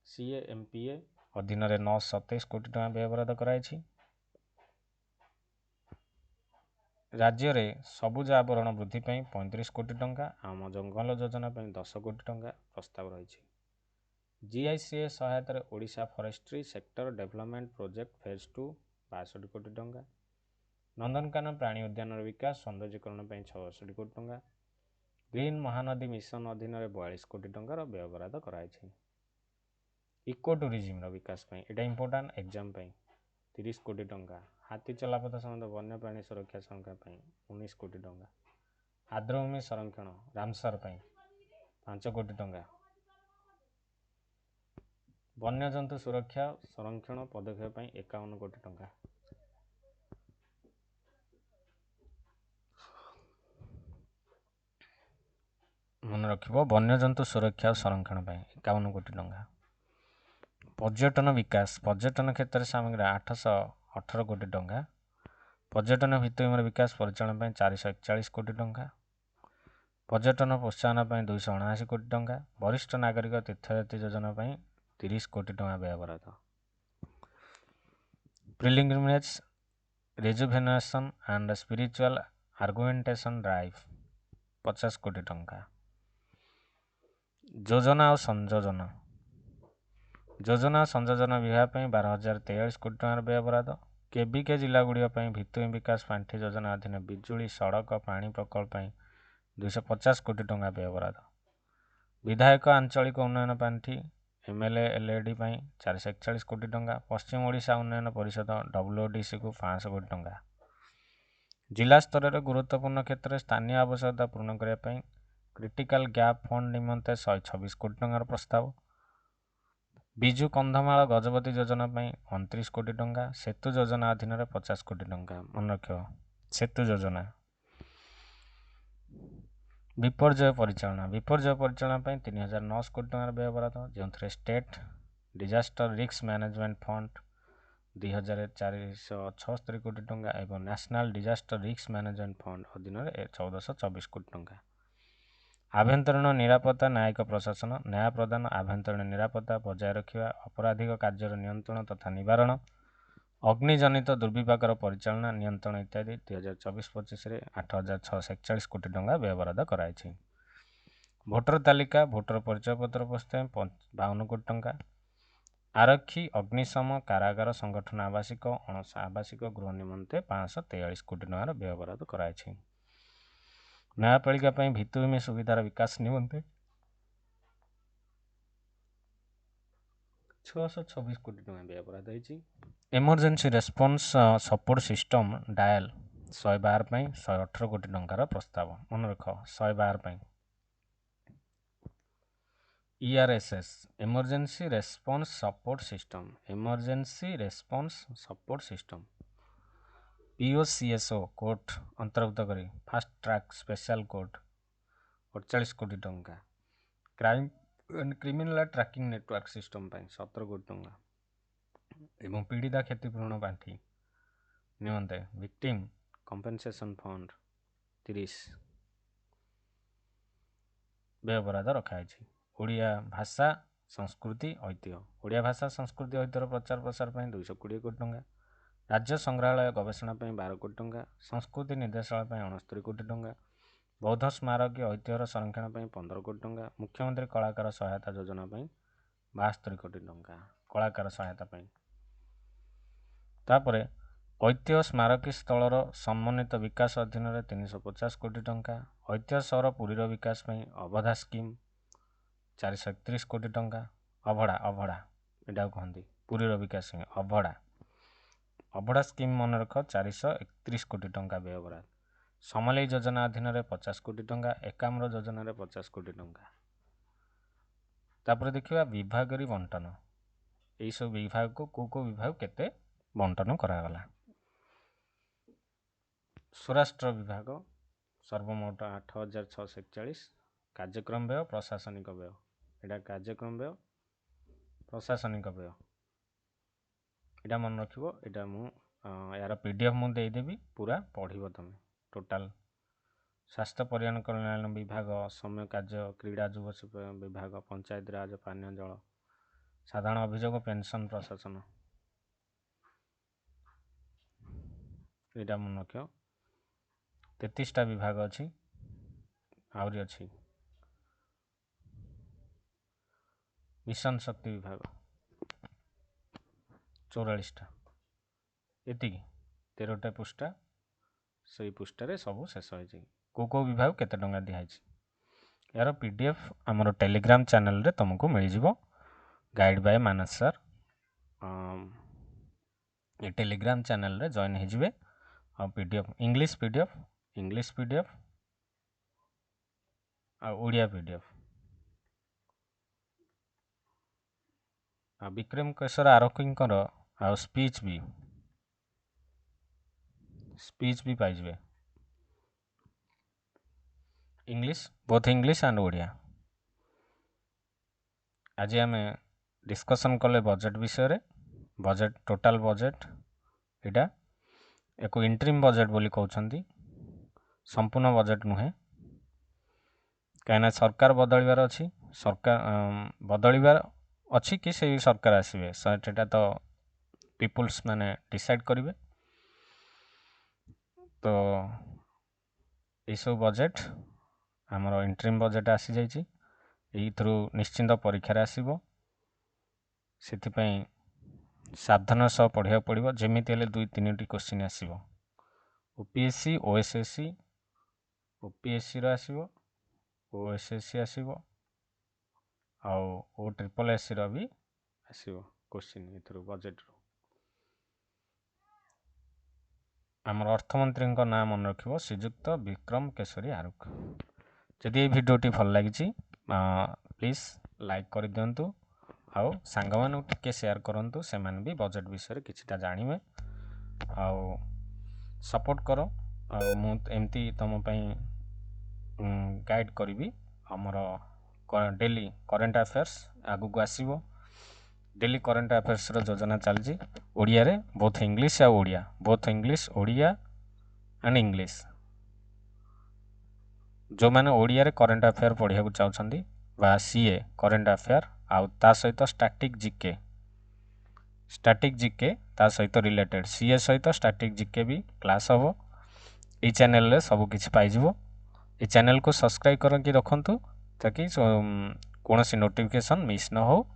CAMPA अधीन 927 कोटी टंका व्यय बराद कराई राज्य रे सबुज आवरण वृद्धि ପାଇଁ 35 कोटी टंका आम जंगल योजना ପାଇଁ 10 कोटी टंका प्रस्ताव रही GICA सहायता Odisha forestry sector development project phase 2 62 कोटी टंका नंदनकानन प्राणी उद्यान विकास सौंदर्यीकरण ପାଇଁ 66 कोटी टंका ग्रीन महानदी मिशन अधीन 42 कोटी टंकार व्यय बराद कराई इको टूरिज्म विकास ପାଇଁ एटा इंपोर्टेंट एग्जाम ପାଇଁ 30 कोटी टंका हाथी चलापथ समेत वन्यप्राणी सुरक्षा संख्या ପାଇଁ 19 कोटी टंका आर्द्रभूमि संरक्षण रामसर ପାଇଁ 5 कोटी टंका वन्यजंतु सुरक्षा संरक्षण पदक्षेप ପାଇଁ 51 कोटी टंका मन रखिबो वन्यजंतु सुरक्षा संरक्षण ପାଇଁ 51 कोटी टंका पर्यटन विकास पर्यटन क्षेत्र सामग्री 818 कोटी टंका पर्यटन भित्तिभूमि विकास परिचालन ପାଇଁ 441 कोटी टंका पर्यटन प्रोत्साहन ପାଇଁ 279 कोटी टंका वरिष्ठ नागरिक तीर्थयात्री योजना ପାଇଁ 30 कोटी टंका व्यय बराद preliminary rejuvenation and spiritual argumentation drive 50 crore टंका योजना और संयोजन विभाग ପାଇଁ 12,043 कोटी टंकार व्यय बराद केबीके जिला गुड़िया भित्तिभूमि विकास पांठि योजना अधीन बिजुली सड़क पानी प्रकल्प 250 कोटी टंका व्यय बराद विधायक आंचलिक उन्नयन पांठि MLA LED 441 कोटी टंका पश्चिम ओडिशा उन्नयन परिषद WODC को 500 कोटी टंका जिला स्तर में गुरुत्वपूर्ण क्षेत्र में स्थानीय आवश्यकता पूर्ण करने क्रिटिकल गैप फंड निमंते 126 कोटी टंकार प्रस्ताव बिजु कंधमाल गजपति योजना 29 कोटी टंका सेतु योजना अधीन 50 कोटी टंका मन रख सेतु योजना विपर्यय परिचालना 3009 कोटी टंकार व्यय बराद जो state disaster risk management fund 2476 कोटी टंका एवं national disaster risk management fund अधीन 1424 कोटी टंका आभ्यंतरीण निरापत्ता न्यायिक प्रशासन न्याय प्रदान आभ्यंतरीण निरापत्ता बजाय रखा अपराधिक कार्यर नियंत्रण तथा निवारण अग्निजनित दुर्विपाकर परिचालना नियंत्रण इत्यादि 2024-25 रे 8,641 कोटी टंका व्यय बराद कराई भोटर तालिका भोटर परिचय पत्र प्रस्ताव 52 कोटी टंका आरक्षी अग्निशम कारागार संगठन आवासिक अणस आवासिक गृह निमंते 543 कोटी टंकार व्यय बराद कराई न्यायपालिका भित्तिभूमि सुविधार विकास निमंते 626 कोटी टंका व्यय बराद emergency response support system dial 112 118 crore टंकार प्रस्ताव मन रख 112 ERSS emergency response support system POCSO court अंतर्भुक्त करी fast track special court 48 crore टंका crime and criminal tracking network system 17 crore टंका एवं पीड़िता क्षतिपूरण पांठि निमंते विक्टिम कंपेंसेशन फंड 30 व्यय बराद रखा ओडिया भाषा संस्कृति ऐतिह्य ओडिया भाषा संस्कृति ऐतिह्यर प्रचार प्रसार 220 कोटी टंका राज्य संग्रहालय गवेषणा 12 कोटी टंका, संस्कृति निर्देशालय 69 कोटी टंका, बौद्ध स्मारकी ऐतिह्यर संरक्षण 15 कोटी टंका, मुख्यमंत्री कलाकार सहायता योजना 72 कोटी टंका कलाकार सहायता। तापर ऐतिह्य स्मारकी स्थलर सम्मानित विकास अधीन 350 कोटी टंका, ऐतिह्य सहर पुरीर विकास अवधा स्कीम 431 कोटी टंका, अभड़ा एटा कहती पुरीर विकास अभड़ा स्कीम मन रख 431 कोटी टंका व्ययबराद, समलेई योजना अधीन 50 कोटी टंका, एकाम्र योजना 50 कोटी टंका। तापर देखिए विभाग बंटन, यही सब विभाग को विभाग केते बंटन करागला। स्वराष्ट्र विभाग सर्वमोट 8641, कार्यक्रम व्यय प्रशासनिक व्यय, एटा कार्यक्रम व्यय प्रशासनिक व्यय एटा मन रखिबो। एटा मु यार पीडीएफ मु दे देबी, पूरा पढ़िबो तमे टोटाल। स्वास्थ्य परिवहन कल्याण विभाग, समय कार्य क्रीड़ा युव विभाग, पंचायत राज पानीय जल, साधारण अभियोग पेंशन प्रशासन, एटा मन रखियो। 33टा विभाग अच्छी, आहरी अच्छी मिशन शक्ति विभाग 44टा, एति 13टा पृष्ठा, से पृष्ठारे सब शेष हो को विभाग केते टंका दिखाई। यार पीडीएफ आमर टेलीग्राम चैनल रे तुमको मिल जिवो, गाइड बाय मानस सर। ये टेलीग्राम चैनल रे जॉइन हो जिवे। और पीडीएफ इंग्लिश पीडीएफ आ ओडिया पीडीएफ आ विक्रम केशर आरकींकर आ स्पीच भी पाइबे, English both English and Odia. आज आम डिस्कसन कले बजेट विषय रे। बजेट टोटाल बजेट एटा एक इंटरिम बजेट बोली कहउछंती, संपूर्ण बजेट नुहे। कहीं सरकार बदलिबार अच्छी, सरकार बदलिबार अच्छी कि से सरकार आसवे, सेटा तो पीपुल्स माने डिसाइड करेंगे। तो ये सब बजेट आमर इंटरिम बजेट आसी जाइए, यही थ्रू निश्चिंत परीक्षा आसब। से सावधान सह पढ़ा पड़ो, जमीती हेले 2-3टी क्वेश्चन आसो। ओपीएससी ओएसएससी ओपीएससी आसो, ओएसएससी आसो, ओ ट्रिपल एससी भी आसो क्वेश्चन एथरू बजेट रू। आमर अर्थमंत्री ना मन रखिबो श्रीजुक्त विक्रम केशरी आरुख। जदि ये भिडियोटी भल लगी प्लीज लाइक कर दिंतु, आउ सांग मानू टिके शेयर करंतु, से माने भी बजेट विषय किछिटा जानिबे। आउ सपोर्ट करो, मु एमती तुम पई गाइड करी। हमर डेली करेंट अफेयर्स आगु को आसीबो। डेली करेंट अफेयर्स रो योजना चलजी ओडिया रे, बोथ इंग्लिश आ Odia, both English Odia and English. जो माने ओडिया रे करेंट अफेयर पढ़िया को चाहछंती बा सीए करेंट अफेयर आउ ता सहित स्टैटिक जीके ता सहित रिलेटेड सीए सहित स्टैटिक जीके भी क्लास हम। ये चैनल रे सब किछि पाई जिवो। ये चैनल को सब्सक्राइब करके रखंतु ताकि कौन सी नोटिफिकेशन मिस न हो।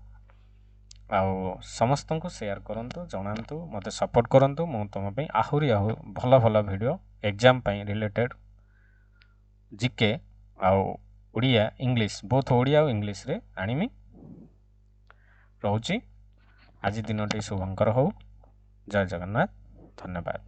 आउ समस्त को शेयर करंतु, जनांतु, मते सपोर्ट करंतु। मु तुम पे आहुरी भल भल वीडियो एग्जाम पे रिलेटेड जीके आउ ओडिया इंग्लिश, बोथ ओडिया और इंग्लिश रे आनिमी। रोची आज दिनटी शुभंकर हो। जय जगन्नाथ, धन्यवाद।